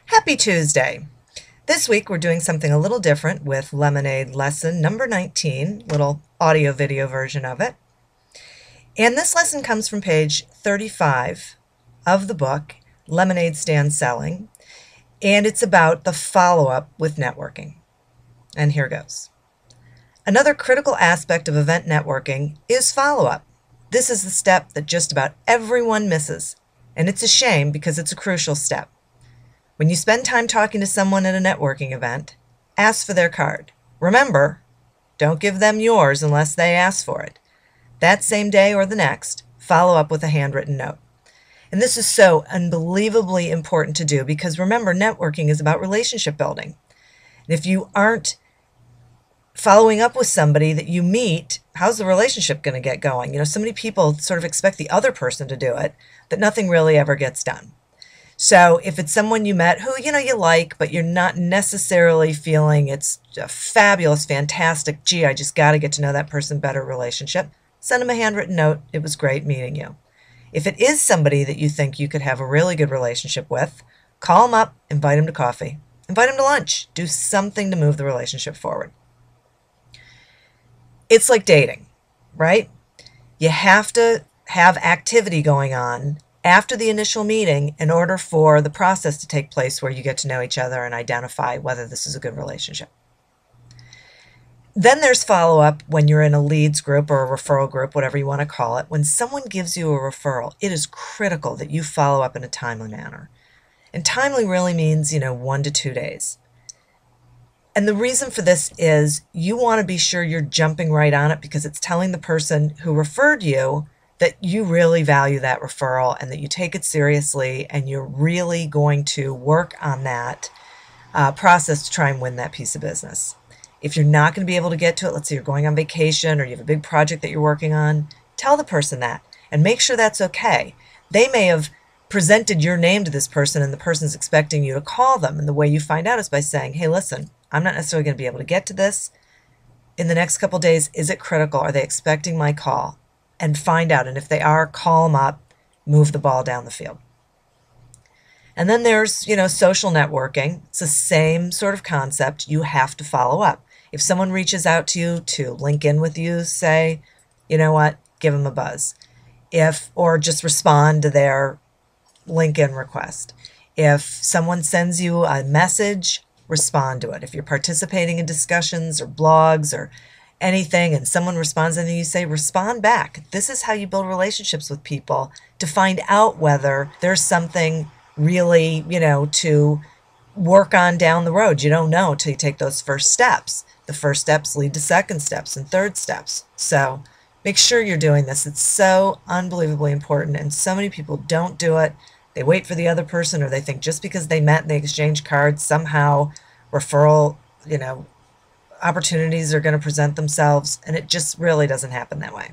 Happy Tuesday! This week we're doing something a little different with Lemonade lesson number 19, little audio video version of it. And this lesson comes from page 35 of the book, Lemonade Stand Selling, and it's about the follow-up with networking. And here goes. Another critical aspect of event networking is follow-up. This is the step that just about everyone misses, and it's a shame because it's a crucial step. When you spend time talking to someone at a networking event, ask for their card. Remember, don't give them yours unless they ask for it. That same day or the next, follow up with a handwritten note. And this is so unbelievably important to do because remember, networking is about relationship building. And if you aren't following up with somebody that you meet, how's the relationship going to get going? You know, so many people sort of expect the other person to do it that nothing really ever gets done. So if it's someone you met who, you like, but you're not necessarily feeling it's a fabulous, fantastic, gee, I just got to get to know that person better relationship, send them a handwritten note. It was great meeting you. If it is somebody that you think you could have a really good relationship with, call them up, invite them to coffee, invite them to lunch, do something to move the relationship forward. It's like dating, right? You have to have activity going on after the initial meeting in order for the process to take place where you get to know each other and identify whether this is a good relationship. Then there's follow-up when you're in a leads group or a referral group, whatever you want to call it. When someone gives you a referral, it is critical that you follow up in a timely manner. And timely really means, 1 to 2 days. And the reason for this is you want to be sure you're jumping right on it because it's telling the person who referred you that you really value that referral and that you take it seriously and you're really going to work on that process to try and win that piece of business. If you're not going to be able to get to it, let's say you're going on vacation or you have a big project that you're working on, tell the person that and make sure that's okay. They may have presented your name to this person and the person's expecting you to call them, and the way you find out is by saying, hey, listen, I'm not necessarily going to be able to get to this in the next couple days. Is it critical? Are they expecting my call? And find out. And if they are, call them up, move the ball down the field. And then there's, social networking. It's the same sort of concept. You have to follow up. If someone reaches out to you to link in with you, say, you know what, give them a buzz. Or just respond to their link in request. If someone sends you a message, respond to it. If you're participating in discussions or blogs or anything and someone responds and you say, respond back. This is how you build relationships with people to find out whether there's something really, to work on down the road. You don't know until you take those first steps. The first steps lead to second steps and third steps. So make sure you're doing this. It's so unbelievably important, and so many people don't do it. They wait for the other person, or they think just because they met and they exchanged cards, somehow referral, opportunities are going to present themselves, and it just really doesn't happen that way.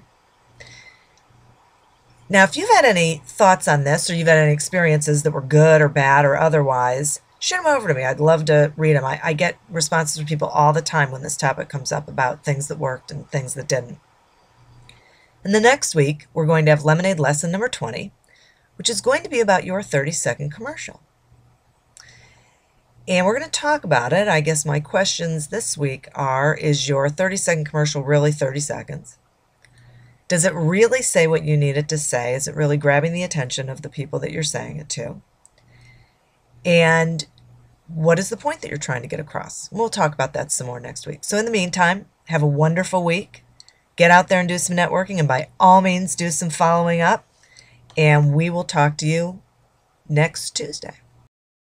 Now, if you've had any thoughts on this, or you've had any experiences that were good or bad or otherwise, shoot them over to me. I'd love to read them. I get responses from people all the time when this topic comes up about things that worked and things that didn't. And the next week, we're going to have Lemonade lesson number 20, which is going to be about your 30-second commercial. And we're going to talk about it. I guess my questions this week are, is your 30-second commercial really 30 seconds? Does it really say what you need it to say? Is it really grabbing the attention of the people that you're saying it to? And what is the point that you're trying to get across? We'll talk about that some more next week. So in the meantime, have a wonderful week. Get out there and do some networking, and by all means, do some following up. And we will talk to you next Tuesday.